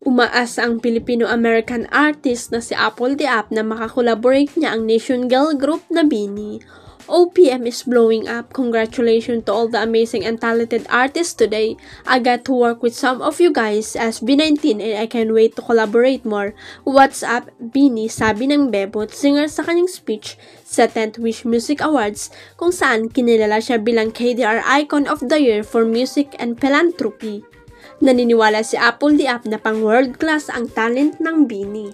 Umaasa ang Filipino-American artist na si Apple Diap na makakolaborate niya ang Nation Girl group na BINI. OPM is blowing up. Congratulations to all the amazing and talented artists today. I got to work with some of you guys as B19 and I can't wait to collaborate more. What's up, BINI? Sabi ng Bebot singer sa kanyang speech sa 10th Wish Music Awards kung saan kinilala siya bilang KDR Icon of the Year for Music and Philanthropy. Naniniwala si Apple Diap na pang world class ang talent ng BINI.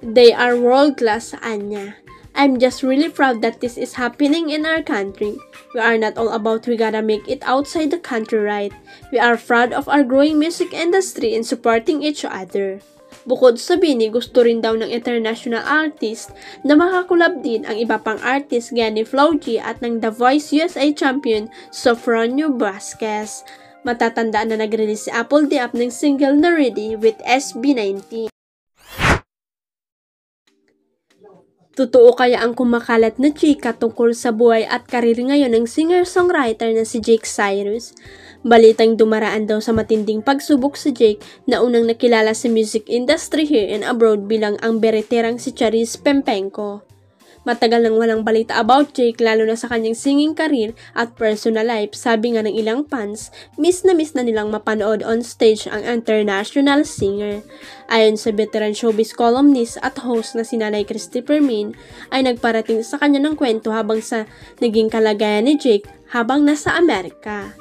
They are world class, anya. I'm just really proud that this is happening in our country. We are not all about we gotta make it outside the country, right? We are proud of our growing music industry and supporting each other. Bukod sa BINI, gusto rin daw ng international artist na makakulab din ang iba pang artist gaya ni Flo G at ng The Voice USA champion Sofronio Vasquez. Matatandaan na nag-release si Apple Diap ng single na Ready with SB19. Totoo kaya ang kumakalat na chika tungkol sa buhay at karir ngayon ng singer-songwriter na si Jake Cyrus? Balitang dumaraan daw sa matinding pagsubok si Jake na unang nakilala sa music industry here and abroad bilang ang bereterang si Charis Pempenko. Matagal nang walang balita about Jake lalo na sa kanyang singing career at personal life. Sabi nga ng ilang fans, miss na nilang mapanood on stage ang international singer. Ayon sa veteran showbiz columnist at host na si Nanay Christy Fermin, ay nagparating sa kanya ng kwento habang sa naging kalagayan ni Jake habang nasa Amerika.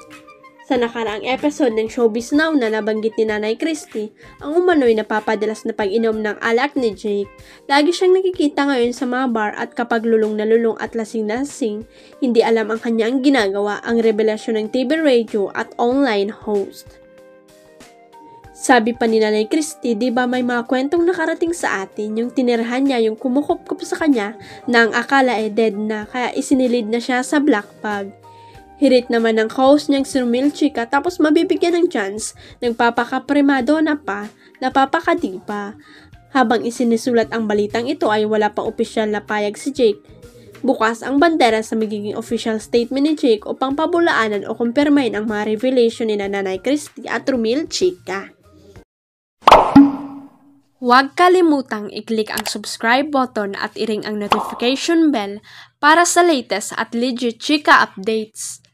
Sa nakaraang episode ng Showbiz Now na nabanggit ni Nanay Christy, ang umano'y napapadalas na pag-inom ng alak ni Jake. Lagi siyang nakikita ngayon sa mga bar at kapag lulong na lulong at lasing na lasing, hindi alam ang kanyang ginagawa, ang revelasyon ng TV radio at online host. Sabi pa ni Nanay Christy, di ba may mga kwentong nakarating sa atin, yung tinirahan niya yung kumukup-kup sa kanya na ang akala ay dead na kaya isinilid na siya sa black bag. Hirit naman ng host niyang si Romel Chica tapos mabibigyan ng chance, nagpapaka-primadonna pa, napapakadi pa. Habang isinisulat ang balitang ito ay wala pang opisyal na payag si Jake. Bukas ang bandera sa magiging official statement ni Jake upang pabulaanan o kumpirmahin ang mga revelation ni Nanay Christy at Romel Chica. Huwag kalimutang i-click ang subscribe button at i-ring ang notification bell para sa latest at legit chika updates.